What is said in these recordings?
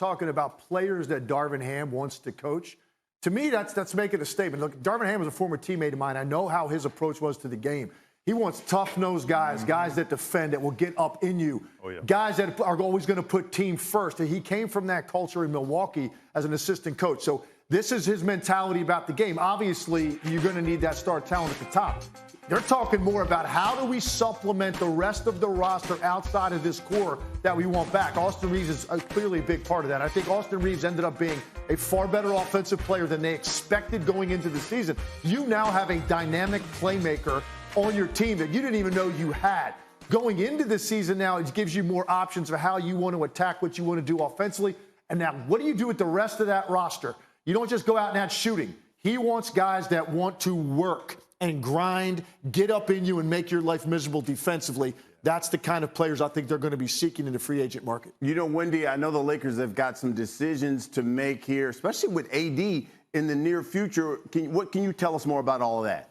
talking about players that Darvin Ham wants to coach, to me, that's making a statement. Look, Darvin Ham was a former teammate of mine. I know how his approach was to the game. He wants tough-nosed guys, guys that defend, that will get up in you, guys that are always going to put team first. And he came from that culture in Milwaukee as an assistant coach. So this is his mentality about the game. Obviously, you're going to need that star talent at the top. They're talking more about how do we supplement the rest of the roster outside of this core that we want back. Austin Reeves is clearly a big part of that. I think Austin Reeves ended up being a far better offensive player than they expected going into the season. You now have a dynamic playmaker on your team that you didn't even know you had. Going into the season now, it gives you more options for how you want to attack, what you want to do offensively. And now, what do you do with the rest of that roster? You don't just go out and add shooting. He wants guys that want to work and grind, get up in you, and make your life miserable defensively. That's the kind of players I think they're going to be seeking in the free agent market. You know, Wendy, I know the Lakers have got some decisions to make here, especially with AD in the near future. What can you tell us more about all of that?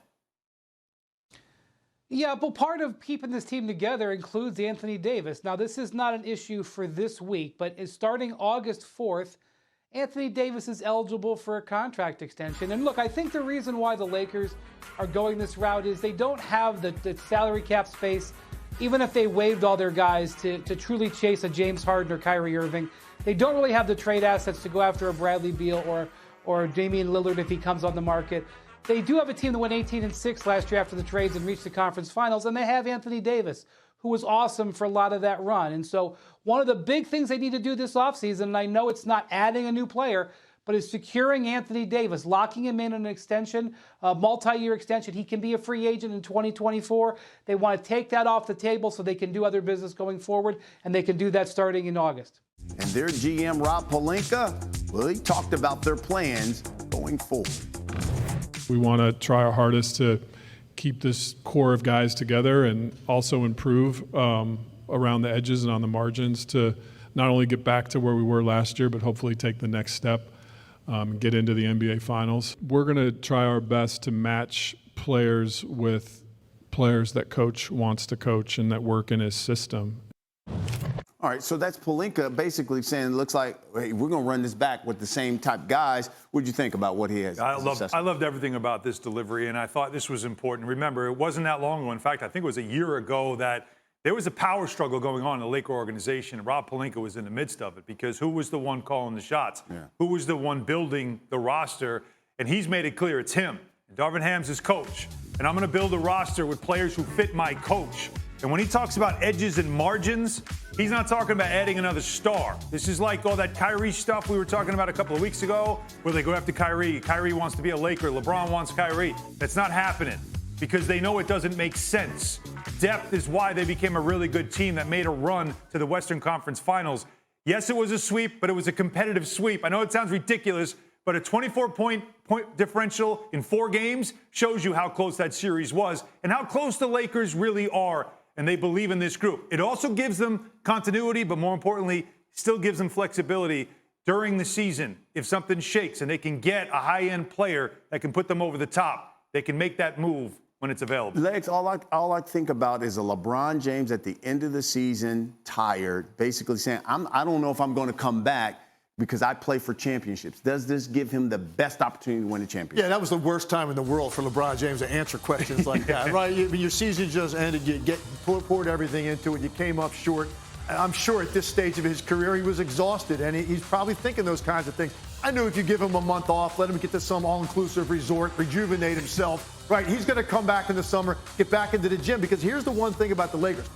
Yeah, but part of keeping this team together includes Anthony Davis. Now, this is not an issue for this week, but starting August 4th, Anthony Davis is eligible for a contract extension. And look, I think the reason why the Lakers are going this route is they don't have the salary cap space, even if they waived all their guys to truly chase a James Harden or Kyrie Irving. They don't really have the trade assets to go after a Bradley Beal or Damian Lillard if he comes on the market. They do have a team that went 18-6 last year after the trades and reached the conference finals, and they have Anthony Davis, who was awesome for a lot of that run. And so one of the big things they need to do this offseason, and I know it's not adding a new player, but is securing Anthony Davis, locking him in an extension, a multi-year extension. He can be a free agent in 2024. They want to take that off the table so they can do other business going forward, and they can do that starting in August. And their GM, Rob Pelinka, well, he talked about their plans going forward. We want to try our hardest to keep this core of guys together and also improve around the edges and on the margins to not only get back to where we were last year, but hopefully take the next step and get into the NBA Finals. We're going to try our best to match players with players that coach wants to coach and that work in his system. All right, so that's Pelinka basically saying it looks like, hey, we're going to run this back with the same type guys. What did you think about what he has? I loved everything about this delivery, and I thought this was important. Remember, it wasn't that long ago. In fact, I think it was a year ago that there was a power struggle going on in the Laker organization, and Rob Pelinka was in the midst of it because who was the one calling the shots? Yeah. Who was the one building the roster? And he's made it clear it's him. Darvin Ham's his coach, and I'm going to build a roster with players who fit my coach. And when he talks about edges and margins, he's not talking about adding another star. This is like all that Kyrie stuff we were talking about a couple of weeks ago, where they go after Kyrie. Kyrie wants to be a Laker. LeBron wants Kyrie. That's not happening because they know it doesn't make sense. Depth is why they became a really good team that made a run to the Western Conference Finals. Yes, it was a sweep, but it was a competitive sweep. I know it sounds ridiculous, but a 24-point differential in 4 games shows you how close that series was and how close the Lakers really are. And they believe in this group. It also gives them continuity, but more importantly, still gives them flexibility during the season. If something shakes and they can get a high-end player that can put them over the top, they can make that move when it's available. Legs, all I think about is a LeBron James at the end of the season, tired, basically saying, I don't know if I'm going to come back because I play for championships. Does this give him the best opportunity to win a championship? Yeah, that was the worst time in the world for LeBron James to answer questions like that, right? Your season just ended. You poured everything into it. You came up short. I'm sure at this stage of his career, he was exhausted, and he's probably thinking those kinds of things. I knew if you give him a month off, let him get to some all-inclusive resort, rejuvenate himself, right? He's going to come back in the summer, get back into the gym, because here's the one thing about the Lakers.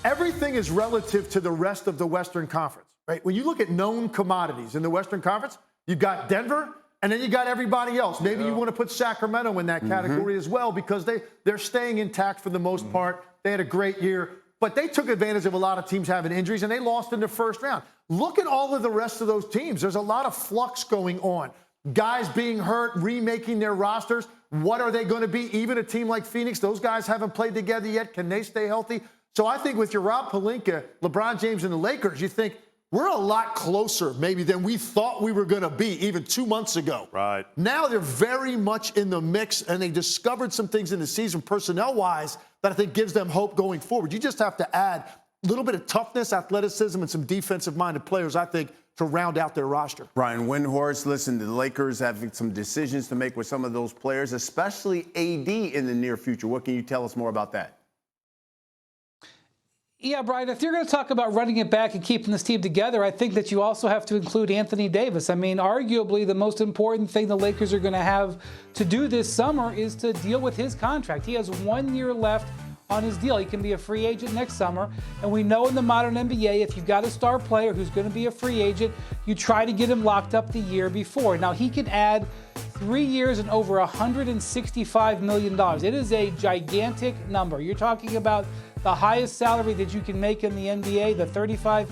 Everything is relative to the rest of the Western Conference. Right? When you look at known commodities in the Western Conference, you've got Denver, and then you got everybody else. Maybe you want to put Sacramento in that category as well because they're staying intact for the most part. They had a great year, but they took advantage of a lot of teams having injuries, and they lost in the first round. Look at all of the rest of those teams. There's a lot of flux going on. Guys being hurt, remaking their rosters. What are they going to be? Even a team like Phoenix, those guys haven't played together yet. Can they stay healthy? So I think with your Rob Pelinka, LeBron James, and the Lakers, you think, we're a lot closer maybe than we thought we were going to be even 2 months ago. Right. Now they're very much in the mix, and they discovered some things in the season personnel-wise that I think gives them hope going forward. You just have to add a little bit of toughness, athleticism, and some defensive-minded players, I think, to round out their roster. Brian Windhorst, listen, the Lakers have some decisions to make with some of those players, especially AD in the near future. What can you tell us more about that? Yeah, Brian, if you're going to talk about running it back and keeping this team together, I think that you also have to include Anthony Davis. I mean, arguably the most important thing the Lakers are going to have to do this summer is to deal with his contract. He has 1 year left on his deal. He can be a free agent next summer. And we know in the modern NBA, if you've got a star player who's going to be a free agent, you try to get him locked up the year before. Now, he can add 3 years and over $165 million. It is a gigantic number. You're talking about the highest salary that you can make in the NBA, the 35%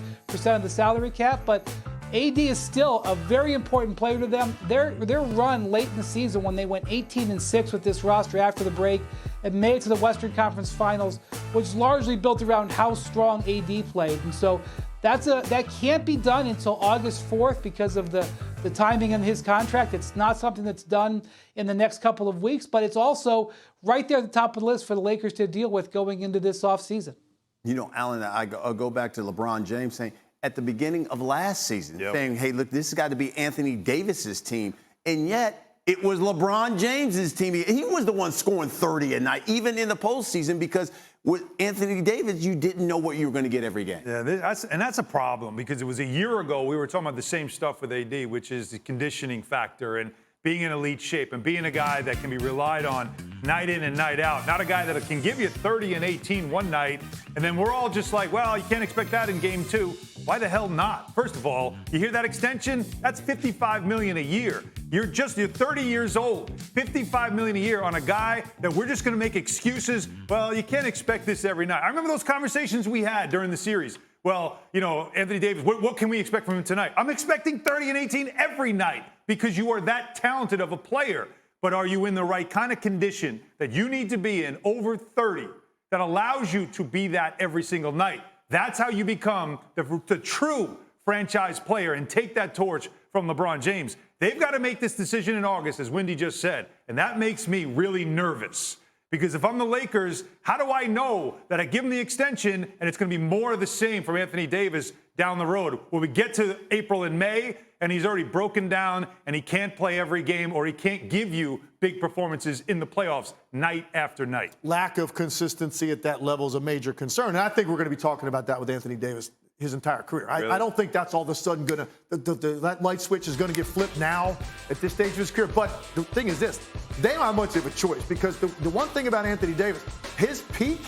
of the salary cap. But AD is still a very important player to them. Their run late in the season when they went 18-6 with this roster after the break and made it to the Western Conference Finals was largely built around how strong AD played. And so that can't be done until August 4th because of the timing in his contract. It's not something that's done in the next couple of weeks, but it's also right there at the top of the list for the Lakers to deal with going into this offseason. You know, Alan, I'll go back to LeBron James saying at the beginning of last season, saying, hey, look, this has got to be Anthony Davis's team. And yet it was LeBron James's team. He was the one scoring 30 a night, even in the postseason, because with Anthony Davis, you didn't know what you were going to get every game. Yeah, that's a problem because it was a year ago we were talking about the same stuff with AD, which is the conditioning factor and being in elite shape and being a guy that can be relied on night in and night out. Not a guy that can give you 30 and 18 one night, and then we're all just like, well, you can't expect that in game two. Why the hell not? First of all, you hear that extension? That's $55 million a year. You're 30 years old. $55 million a year on a guy that we're just going to make excuses. Well, you can't expect this every night. I remember those conversations we had during the series. Well, you know, Anthony Davis, what can we expect from him tonight? I'm expecting 30 and 18 every night because you are that talented of a player. But are you in the right kind of condition that you need to be in over 30 that allows you to be that every single night? That's how you become the true franchise player and take that torch from LeBron James. They've got to make this decision in August, as Wendy just said. And that makes me really nervous. Because if I'm the Lakers, how do I know that I give him the extension and it's going to be more of the same from Anthony Davis down the road? When we get to April and May and he's already broken down and he can't play every game or he can't give you big performances in the playoffs night after night. Lack of consistency at that level is a major concern. And I think we're going to be talking about that with Anthony Davis his entire career. Really? I don't think that's all of a sudden going to, that light switch is going to get flipped now at this stage of his career. But the thing is this, they don't have much of a choice because the one thing about Anthony Davis, his peak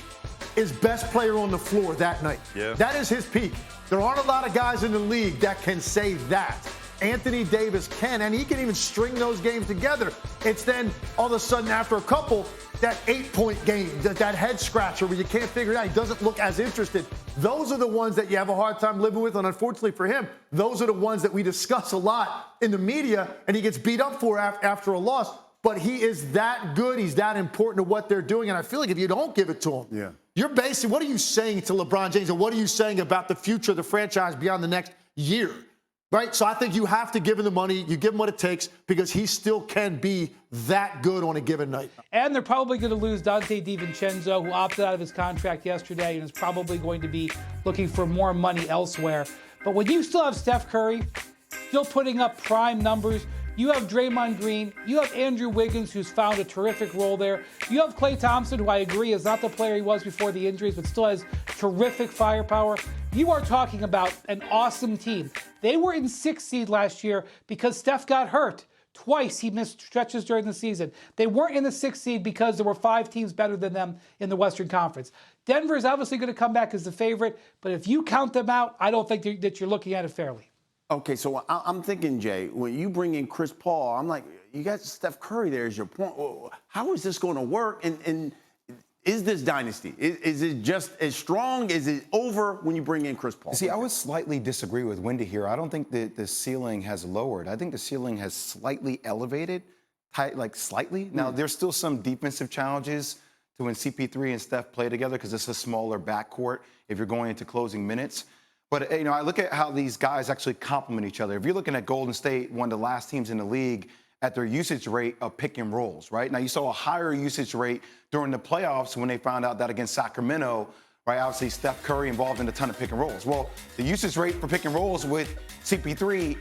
is best player on the floor that night. Yeah. That is his peak. There aren't a lot of guys in the league that can say that. Anthony Davis can, and he can even string those games together. It's then all of a sudden after a couple, that 8-point game, that head scratcher where you can't figure it out. He doesn't look as interested. Those are the ones that you have a hard time living with, and unfortunately for him, those are the ones that we discuss a lot in the media, and he gets beat up for after a loss. But he is that good. He's that important to what they're doing, and I feel like if you don't give it to him, you're basically, what are you saying to LeBron James, and what are you saying about the future of the franchise beyond the next year? Right? So I think you have to give him the money. You give him what it takes because he still can be that good on a given night. And they're probably going to lose Dante DiVincenzo, who opted out of his contract yesterday and is probably going to be looking for more money elsewhere. But when you still have Steph Curry still putting up prime numbers, you have Draymond Green, you have Andrew Wiggins, who's found a terrific role there. You have Klay Thompson, who I agree is not the player he was before the injuries, but still has terrific firepower. You are talking about an awesome team. They were in 6th seed last year because Steph got hurt. Twice he missed stretches during the season. They weren't in the 6th seed because there were 5 teams better than them in the Western Conference. Denver is obviously going to come back as the favorite, but if you count them out, I don't think that you're looking at it fairly. Okay, so I'm thinking, Jay, when you bring in Chris Paul, I'm like, you got Steph Curry there as your point. How is this going to work? And is this dynasty? Is it just as strong? Is it over when you bring in Chris Paul? See, I would slightly disagree with Wendy here. I don't think that the ceiling has lowered. I think the ceiling has slightly elevated, like slightly. Now, there's still some defensive challenges to when CP3 and Steph play together because it's a smaller backcourt if you're going into closing minutes. But, you know, I look at how these guys actually complement each other. If you're looking at Golden State, one of the last teams in the league, at their usage rate of pick and rolls, right? Now, you saw a higher usage rate during the playoffs when they found out that against Sacramento, right? Obviously, Steph Curry involved in a ton of pick and rolls. Well, the usage rate for pick and rolls with CP3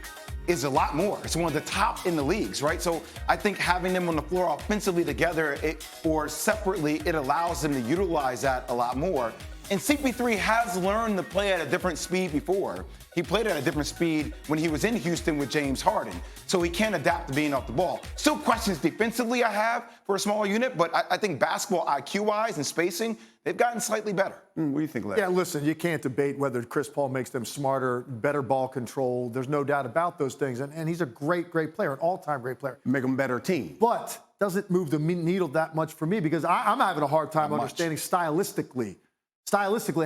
is a lot more. It's one of the top in the leagues, right? So I think having them on the floor offensively together or separately, it allows them to utilize that a lot more. And CP3 has learned to play at a different speed before. He played at a different speed when he was in Houston with James Harden. So he can adapt to being off the ball. Still questions defensively I have for a smaller unit, but I think basketball IQ-wise and spacing, they've gotten slightly better. What do you think, Legler? Yeah, listen, you can't debate whether Chris Paul makes them smarter, better ball control. There's no doubt about those things. And he's a great, great player, an all-time great player. Make them a better team. But doesn't move the needle that much for me because I'm having a hard time understanding stylistically,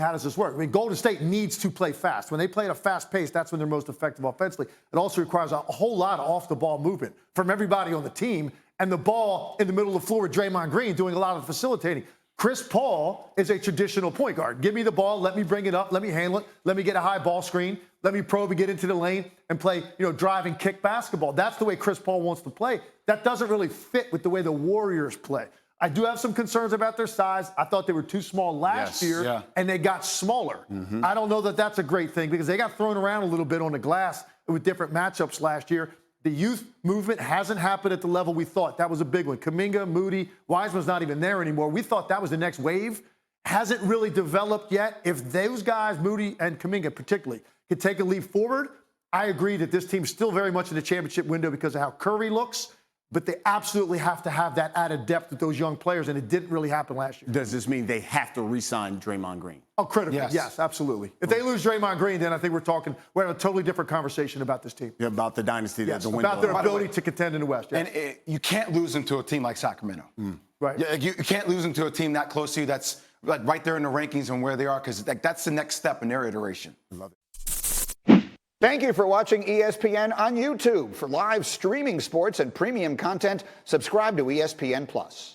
how does this work? I mean, Golden State needs to play fast. When they play at a fast pace, that's when they're most effective offensively. It also requires a whole lot of off-the-ball movement from everybody on the team and the ball in the middle of the floor with Draymond Green doing a lot of facilitating. Chris Paul is a traditional point guard. Give me the ball, let me bring it up, let me handle it, let me get a high ball screen, let me probe and get into the lane and play, drive and kick basketball. That's the way Chris Paul wants to play. That doesn't really fit with the way the Warriors play. I do have some concerns about their size. I thought they were too small last year, and they got smaller. I don't know that that's a great thing because they got thrown around a little bit on the glass with different matchups last year. The youth movement hasn't happened at the level we thought. That was a big one. Kuminga, Moody, Wiseman's not even there anymore. We thought that was the next wave. Hasn't really developed yet. If those guys, Moody and Kuminga particularly, could take a leap forward, I agree that this team's still very much in the championship window because of how Curry looks. But they absolutely have to have that added depth with those young players, and it didn't really happen last year. Does this mean they have to re-sign Draymond Green? Oh, critically, yes, absolutely. If they lose Draymond Green, then I think we're having a totally different conversation about this team. Yeah, about the dynasty, yes, the about their ability to contend in the West. Yes. And you can't lose them to a team like Sacramento. Right. You can't lose them to a team that close to you that's like right there in the rankings and where they are because that's the next step in their iteration. I love it. Thank you for watching ESPN on YouTube. For live streaming sports and premium content, subscribe to ESPN+.